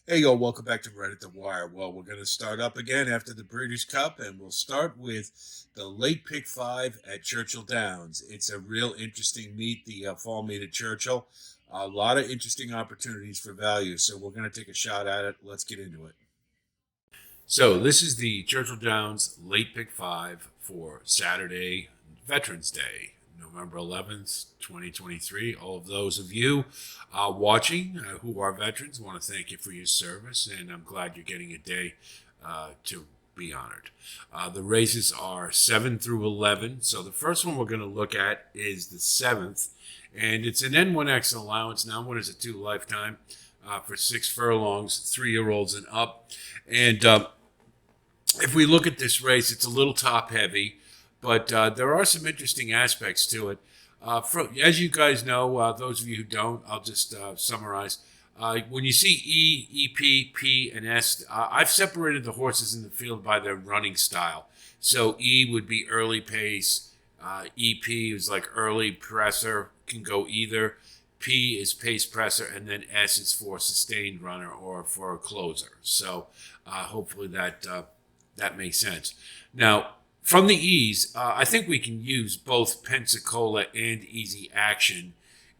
Hey, yo, welcome back to Right at the Wire. Well, we're going to start up again after the Breeders' Cup, and we'll start with the late pick five at Churchill Downs. It's a real interesting meet, the fall meet at Churchill. A lot of interesting opportunities for value, so we're going to take a shot at it. Let's get into it. So, this is the Churchill Downs late pick five for Saturday, Veterans Day, November 11th, 2023. All of those of you watching who are veterans, want to thank you for your service, and I'm glad you're getting a day to be honored. The races are 7 through 11. So, the first one we're going to look at is the 7th, and it's an N1X Allowance. Now, what is it, 2 lifetime for 6 furlongs, 3-year-olds and up. And if we look at this race, it's a little top heavy, but there are some interesting aspects to it. As you guys know, those of you who don't, I'll just summarize. When you see E, EP, P, and S, I've separated the horses in the field by their running style. So E would be early pace, EP is like early presser, can go either. P is pace presser, and then S is for sustained runner or for a closer. So hopefully that makes sense. Now, from the E's, I think we can use both Pensacola and Easy Action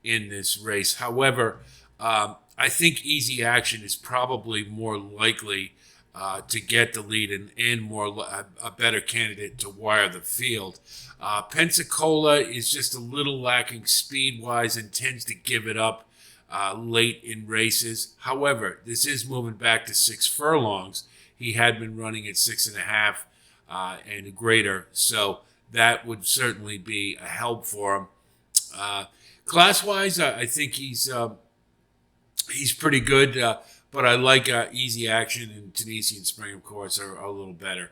in this race. However, I think Easy Action is probably more likely to get the lead and a better candidate to wire the field. Pensacola is just a little lacking speed-wise and tends to give it up late in races. However, this is moving back to 6 furlongs. He had been running at 6.5 and greater, so that would certainly be a help for him. Class-wise, I think he's pretty good, but I like Easy Action and Tunisian Spring, of course, are a little better.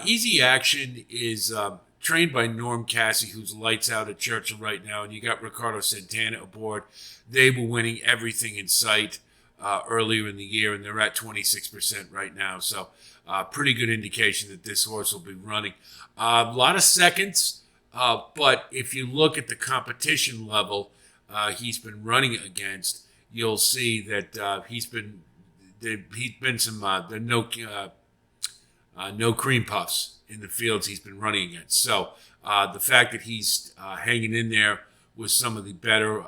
Easy Action is trained by Norm Cassie, who's lights out at Churchill right now, and you got Ricardo Santana aboard. They were winning everything in sight earlier in the year, and they're at 26% right now. So pretty good indication that this horse will be running. A lot of seconds, but if you look at the competition level he's been running against, you'll see that he's been some no cream puffs in the fields he's been running against. So the fact that he's hanging in there with some of the better,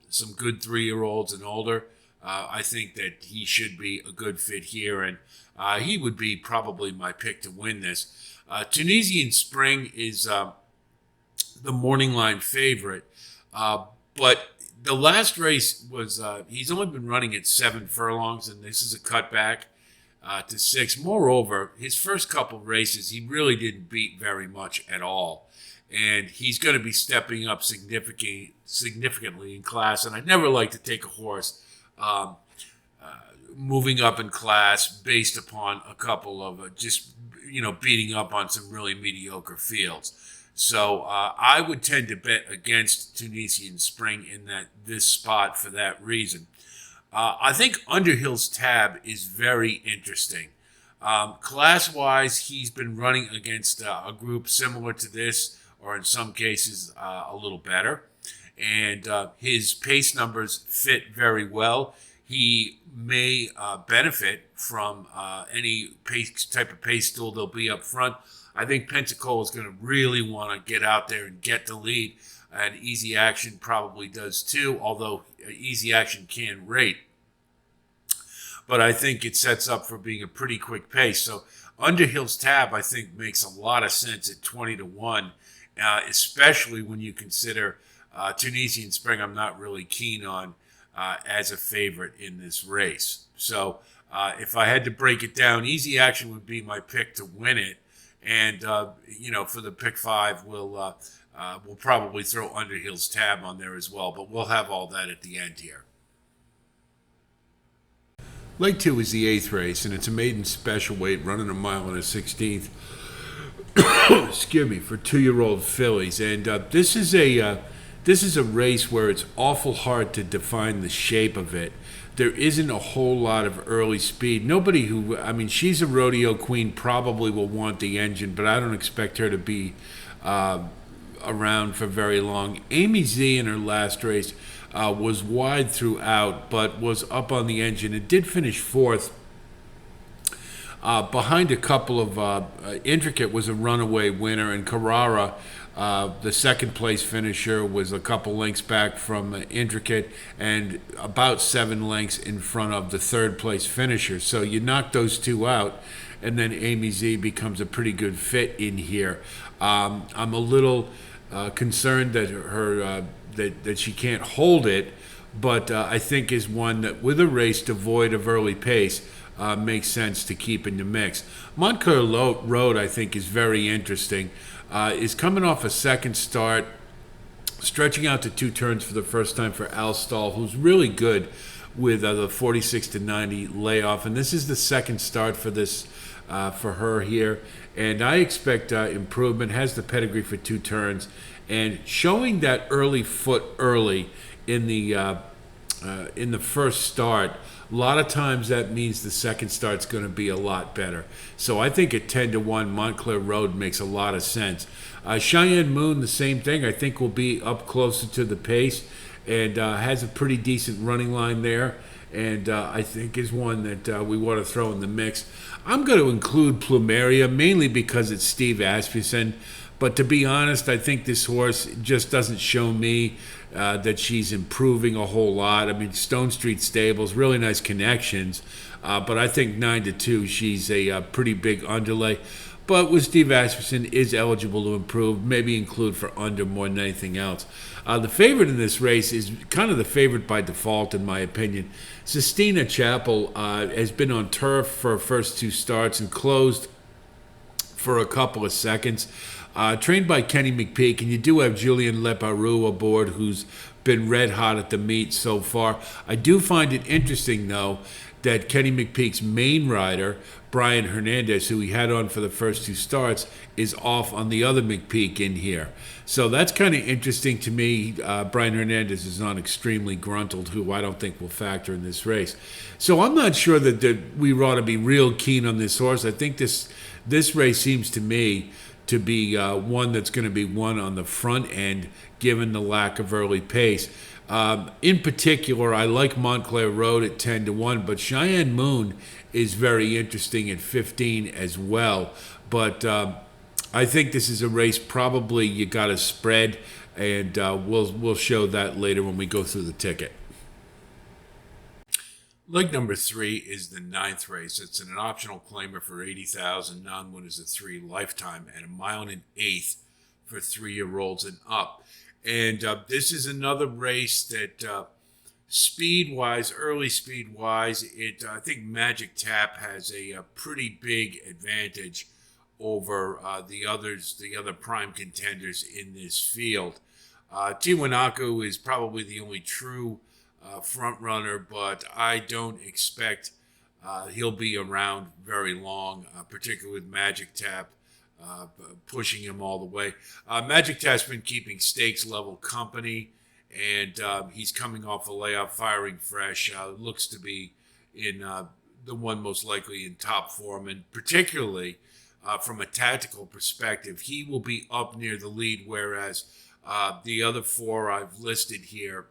some good 3-year-olds and older, I think that he should be a good fit here, and he would be probably my pick to win this. Tunisian Spring is the morning line favorite, but the last race was he's only been running at 7 furlongs, and this is a cutback to 6. Moreover, his first couple races, he really didn't beat very much at all. And he's going to be stepping up significantly in class. And I never like to take a horse moving up in class based upon a couple of beating up on some really mediocre fields. So I would tend to bet against Tunisian Spring in this spot for that reason. I think Underhill's Tab is very interesting. Class-wise, he's been running against a group similar to this, or in some cases a little better. And his pace numbers fit very well. He may benefit from any type of pace stool there'll be up front. I think Pensacola is going to really want to get out there and get the lead, and Easy Action probably does too, although Easy Action can rate. But I think it sets up for being a pretty quick pace. So Underhill's Tab, I think, makes a lot of sense at 20-1, especially when you consider Tunisian Spring I'm not really keen on as a favorite in this race. So if I had to break it down, Easy Action would be my pick to win it. And, for the pick 5, we'll probably throw Underhill's Tab on there as well. But we'll have all that at the end here. Leg 2 is the 8th race, and it's a maiden special weight running a mile and a 16th. Excuse me, for 2-year-old fillies. And this is a race where it's awful hard to define the shape of it. There isn't a whole lot of early speed. She's a rodeo queen, probably will want the engine, but I don't expect her to be around for very long. Amy Z in her last race was wide throughout, but was up on the engine. It did finish fourth. Behind a couple of Intricate was a runaway winner, and Carrara, the second place finisher, was a couple lengths back from Intricate and about 7 lengths in front of the third place finisher. So you knock those two out, and then Amy Z becomes a pretty good fit in here. I'm a little concerned that that she can't hold it, but I think is one that with a race devoid of early pace makes sense to keep in the mix. Montclair Road, I think, is very interesting. Is coming off a second start, stretching out to 2 turns for the first time for Al Stahl, who's really good with the 46 to 90 layoff, and this is the second start for this for her here. And I expect improvement. Has the pedigree for 2 turns, and showing that early foot early in the first start. A lot of times that means the second start's going to be a lot better. So I think at 10-1, Montclair Road makes a lot of sense. Cheyenne Moon, the same thing. I think will be up closer to the pace and has a pretty decent running line there. And I think is one that we want to throw in the mix. I'm going to include Plumeria mainly because it's Steve Asmussen. But to be honest, I think this horse just doesn't show me that she's improving a whole lot. I mean, Stone Street Stables, really nice connections. But I think 9-2, she's a pretty big underlay. But with Steve Asmussen is eligible to improve, maybe include for under more than anything else. The favorite in this race is kind of the favorite by default, in my opinion. Sistina Chapel has been on turf for her first 2 starts and closed for a couple of seconds. Trained by Kenny McPeak, and you do have Julian Leparoux aboard, who's been red hot at the meet so far. I do find it interesting, though, that Kenny McPeak's main rider, Brian Hernandez, who he had on for the first 2 starts, is off on the other McPeak in here. So that's kind of interesting to me. Brian Hernandez is on Extremely Gruntled, who I don't think will factor in this race. So I'm not sure that we ought to be real keen on this horse. I think this race seems to me to be one that's going to be won on the front end, given the lack of early pace. In particular, I like Montclair Road at 10-1, but Cheyenne Moon is very interesting at 15 as well. But I think this is a race probably you got to spread, and we'll show that later when we go through the ticket. Leg number 3 is the 9th race. It's an optional claimer for $80,000. Non-win is a 3 lifetime and 1.125 for 3-year-olds and up. And this is another race that speed-wise, early speed-wise, I think Magic Tap has a pretty big advantage over the other prime contenders in this field. Tiwanaku is probably the only true front runner, but I don't expect he'll be around very long, particularly with Magic Tap pushing him all the way. Magic Tap's been keeping stakes level company, and he's coming off a layoff, firing fresh. Looks to be in the one most likely in top form, and particularly from a tactical perspective, he will be up near the lead, whereas the other 4 I've listed here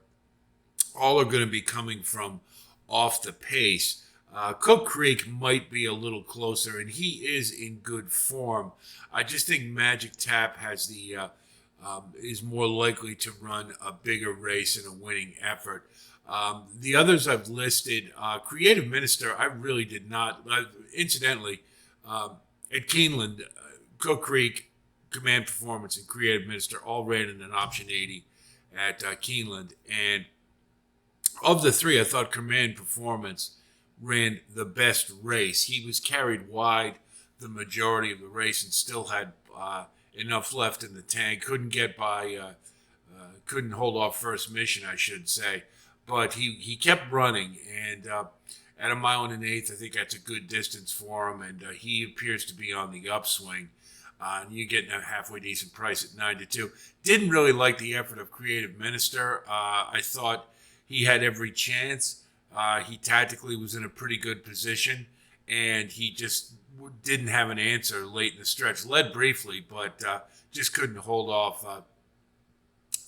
all are going to be coming from off the pace. Cook Creek might be a little closer, and he is in good form. I just think Magic Tap has is more likely to run a bigger race and a winning effort. The others I've listed, Creative Minister, I really did not. Incidentally, at Keeneland, Cook Creek, Command Performance, and Creative Minister all ran in an option 80 at Keeneland, and of the 3, I thought Command Performance ran the best race. He was carried wide the majority of the race and still had enough left in the tank. Couldn't get by, couldn't hold off first mission, I should say. But he kept running, and at 1.125 miles, I think that's a good distance for him, and he appears to be on the upswing. And you're getting a halfway decent price at 9-2. Didn't really like the effort of Creative Minister. I thought he had every chance. He tactically was in a pretty good position, and he just didn't have an answer late in the stretch. Led briefly, but just couldn't hold off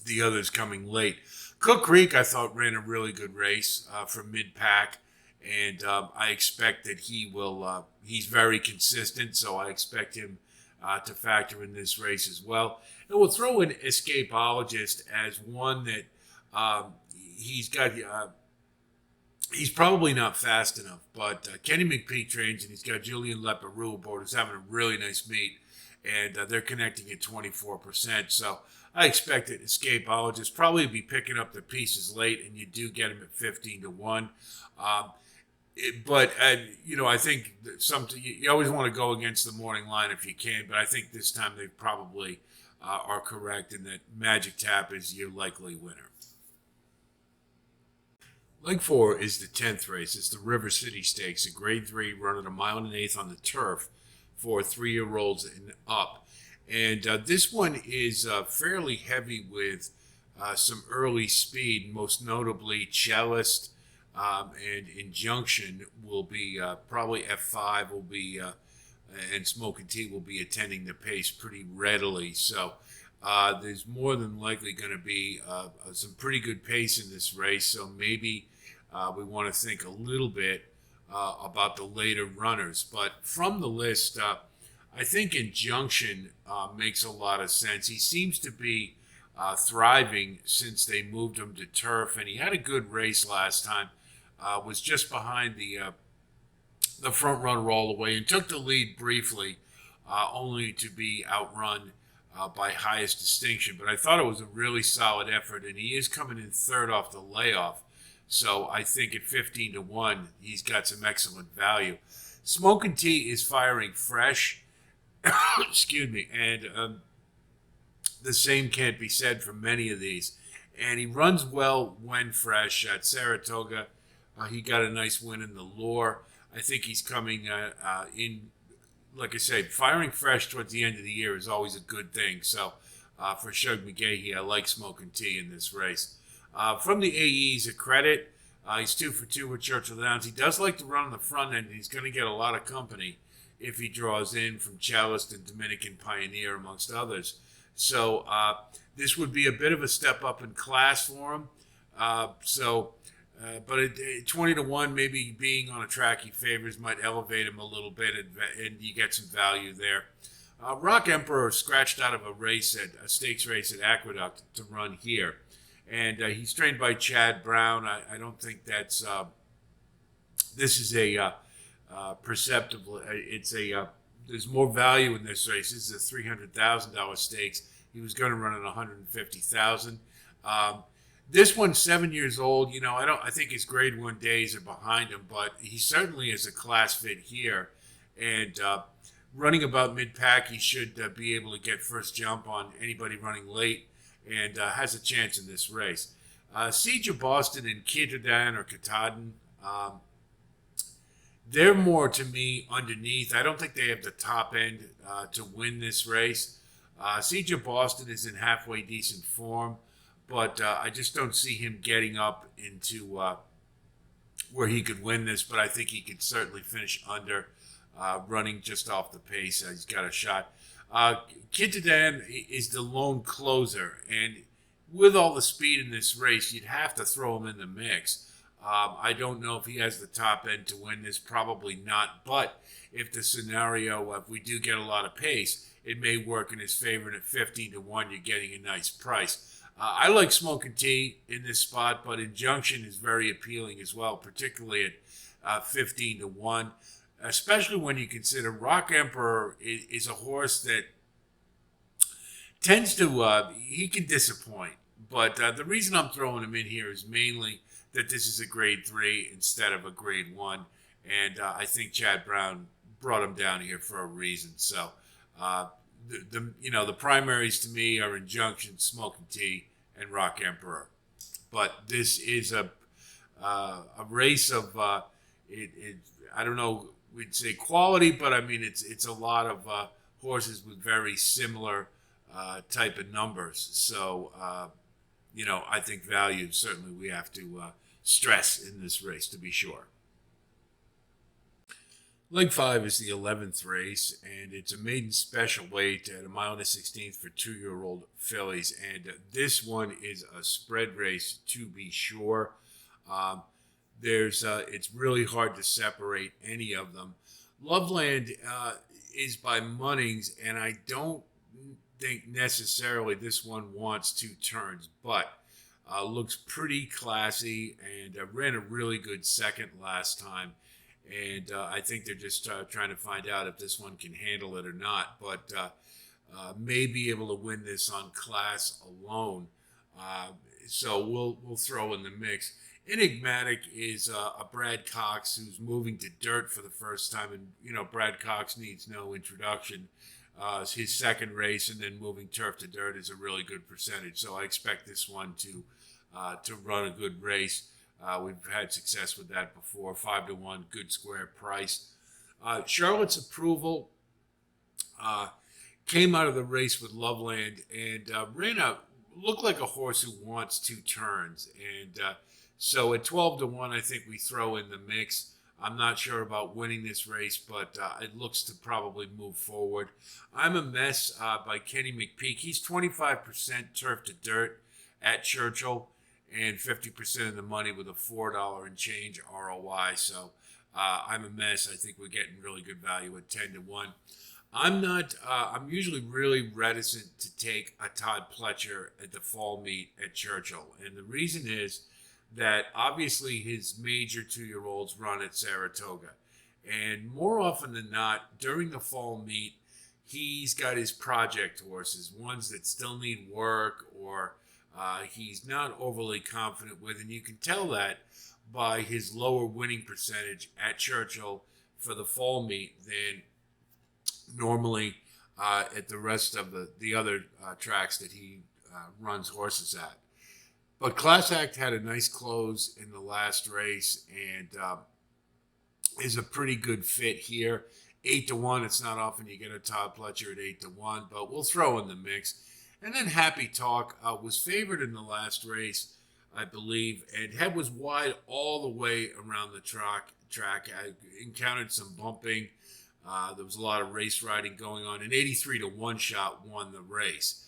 the others coming late. Cook Creek, I thought, ran a really good race from mid pack, and I expect that he will. He's very consistent, so I expect him to factor in this race as well. And we'll throw in Escapologist as one that he's got. He's probably not fast enough, but Kenny McPeak trains, and he's got Julian Leperoux aboard, who's having a really nice meet, and they're connecting at 24%. So I expect that Escapologist probably be picking up the pieces late, and you do get him at 15-1. But I think that something you always want to go against the morning line if you can. But I think this time they probably are correct in that Magic Tap is your likely winner. Leg 4 is the 10th race. It's the River City Stakes, a Grade 3 run at 1 1/8 on the turf for 3-year-olds and up. And this one is fairly heavy with some early speed, most notably Cellist and Injunction will be probably F5 will be, and Smoke and Tea will be attending the pace pretty readily. So there's more than likely going to be some pretty good pace in this race. So maybe we want to think a little bit about the later runners. But from the list, I think Injunction makes a lot of sense. He seems to be thriving since they moved him to turf, and he had a good race last time. Was just behind the front runner all the way and took the lead briefly, only to be outrun by Highest Distinction. But I thought it was a really solid effort, and he is coming in third off the layoff. So I think at 15-1, he's got some excellent value. Smoke and Tea is firing fresh. Excuse me. And the same can't be said for many of these. And he runs well when fresh. At Saratoga, he got a nice win in the Lure. I think he's coming in, like I said, firing fresh towards the end of the year is always a good thing. So for Shug McGahee, I like Smoke and Tea in this race. From the AEs, a credit. He's 2 for 2 with Churchill Downs. He does like to run on the front end, and he's going to get a lot of company if he draws in from Cellist and Dominican Pioneer, amongst others. So this would be a bit of a step up in class for him. But at 20-1, maybe being on a track he favors might elevate him a little bit, and you get some value there. Rock Emperor scratched out of a stakes race at Aqueduct to run here. And he's trained by Chad Brown. I don't think that's this is a perceptive. There's more value in this race. This is a $300,000 stakes. He was going to run at $150,000. This one's 7 years old. I think his Grade 1 days are behind him, but he certainly is a class fit here. And running about mid pack, he should be able to get first jump on anybody running late, and has a chance in this race. Siege of Boston and Kitadan or Katahdin, they're more to me underneath. I don't think they have the top end to win this race. Siege of Boston is in halfway decent form, but I just don't see him getting up into where he could win this, but I think he could certainly finish under, running just off the pace. He's got a shot. Kitadan is the lone closer, and with all the speed in this race, you'd have to throw him in the mix. I don't know if he has the top end to win this, probably not, but if the scenario, if we do get a lot of pace, it may work in his favor, and at 15-1, you're getting a nice price. I like Smoke and Tea in this spot, but Injunction is very appealing as well, particularly at 15-1. Especially when you consider Rock Emperor is a horse that tends to, he can disappoint. But the reason I'm throwing him in here is mainly that this is a Grade 3 instead of a Grade 1. And I think Chad Brown brought him down here for a reason. So, the primaries to me are Injunction, Smoke and Tea, and Rock Emperor. But this is a race of, I don't know, we'd say quality, but I mean it's a lot of horses with very similar type of numbers. So I think value certainly we have to stress in this race to be sure. Leg 5 is the 11th race, and it's a maiden special weight at a mile and a 16th for 2-year-old fillies. And this one is a spread race to be sure. Um, it's really hard to separate any of them. Loveland is by Munnings, and I don't think necessarily this one wants 2 turns, but looks pretty classy and ran a really good second last time. And I think they're just trying to find out if this one can handle it or not. But may be able to win this on class alone. Uh, so we'll throw in the mix. Enigmatic is a Brad Cox who's moving to dirt for the first time, and Brad Cox needs no introduction. His second race and then moving turf to dirt is a really good percentage. So I expect this one to run a good race. We've had success with that before. 5-1, good square price. Charlotte's Approval came out of the race with Loveland and looked like a horse who wants 2 turns. And so at 12-1, I think we throw in the mix. I'm not sure about winning this race, but it looks to probably move forward. I'm a Mess by Kenny McPeak. He's 25% turf to dirt at Churchill and 50% of the money with a $4 and change ROI. So I'm a Mess. I think we're getting really good value at 10-1. I'm usually really reticent to take a Todd Pletcher at the fall meet at Churchill. And the reason is that obviously his major 2-year-olds run at Saratoga. And more often than not, during the fall meet, he's got his project horses, ones that still need work or he's not overly confident with. And you can tell that by his lower winning percentage at Churchill for the fall meet than normally at the rest of the other tracks that he runs horses at. But Class Act had a nice close in the last race and is a pretty good fit here. 8-1, it's not often you get a Todd Pletcher at 8-1, but we'll throw in the mix. And then Happy Talk was favored in the last race, I believe, and head was wide all the way around the track. I encountered some bumping. There was a lot of race riding going on. An 83-1 shot won the race.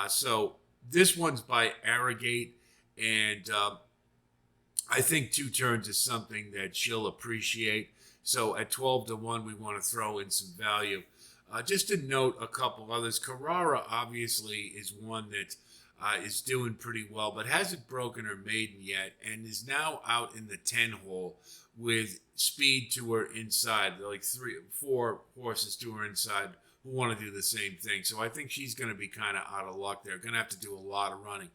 So this one's by Arrogate, and I think 2 turns is something that she'll appreciate. So at 12-1, we want to throw in some value. Just to note a couple others, Carrara obviously is one that is doing pretty well, but hasn't broken her maiden yet and is now out in the 10 hole with speed to her inside, like 3-4 horses to her inside who want to do the same thing. So I think she's going to be kind of out of luck there. Going to have to do a lot of running.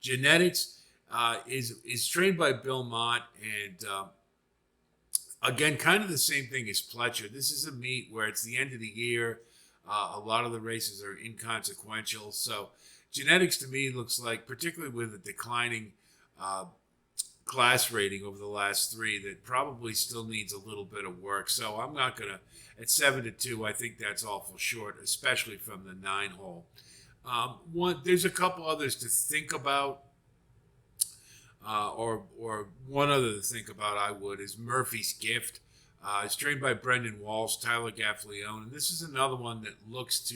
Genetics is trained by Bill Mott, and again, kind of the same thing as Pletcher. This is a meet where it's the end of the year. A lot of the races are inconsequential. So Genetics to me looks like, particularly with a declining class rating over the last 3, that probably still needs a little bit of work. So I'm not going to, at 7-2, I think that's awful short, especially from the 9 hole. There's a couple others to think about. Or one other to think about, I would, is Murphy's Gift. It's trained by Brendan Walsh, Tyler Gaffleone, and this is another one that looks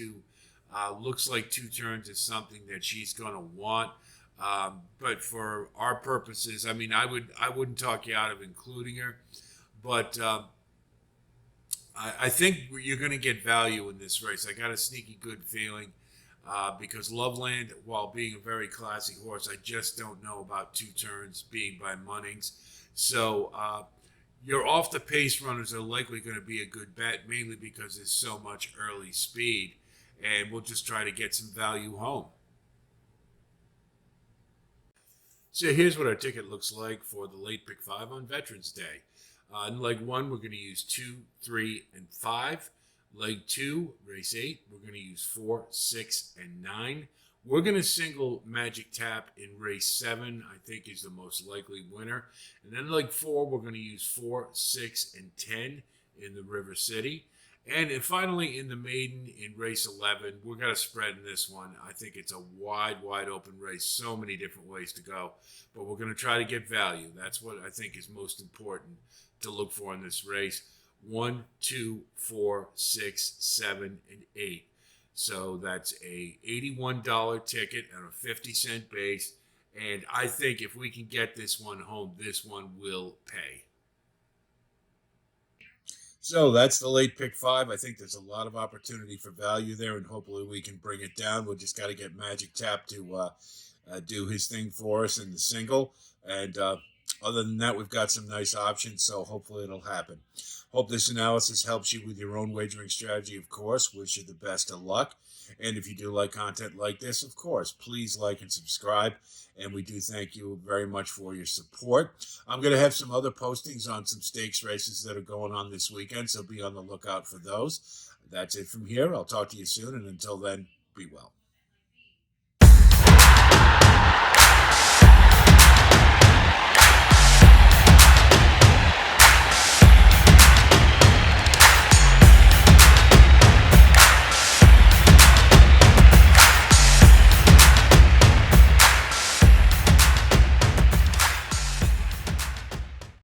like 2 turns is something that she's going to want. But for our purposes, I mean, I wouldn't talk you out of including her, but I think you're going to get value in this race. I got a sneaky good feeling. Because Loveland, while being a very classy horse, I just don't know about 2 turns being by Munnings. So your off the pace runners are likely going to be a good bet, mainly because there's so much early speed, and we'll just try to get some value home. So here's what our ticket looks like for the late pick 5 on Veterans Day. In leg 1, we're going to use 2, 3, and 5. Leg 2, race 8, we're going to use 4, 6, and 9. We're going to single Magic Tap in race 7, I think is the most likely winner. And then leg 4, we're going to use 4, 6, and 10 in the River City. And then finally in the Maiden in race 11, we're going to spread in this one. I think it's a wide open race, so many different ways to go. But we're going to try to get value. That's what I think is most important to look for in this race. 1, 2, 4, 6, 7, and 8. So that's a $81 ticket and a 50-cent base. And I think if we can get this one home, this one will pay. So that's the late pick five. I think there's a lot of opportunity for value there, and hopefully we can bring it down. We'll just got to get Magic Tap to do his thing for us in the single. And other than that, we've got some nice options, so hopefully it'll happen. Hope this analysis helps you with your own wagering strategy, of course. Wish you the best of luck. And if you do like content like this, of course, please like and subscribe. And we do thank you very much for your support. I'm going to have some other postings on some stakes races that are going on this weekend, so be on the lookout for those. That's it from here. I'll talk to you soon, and until then, be well.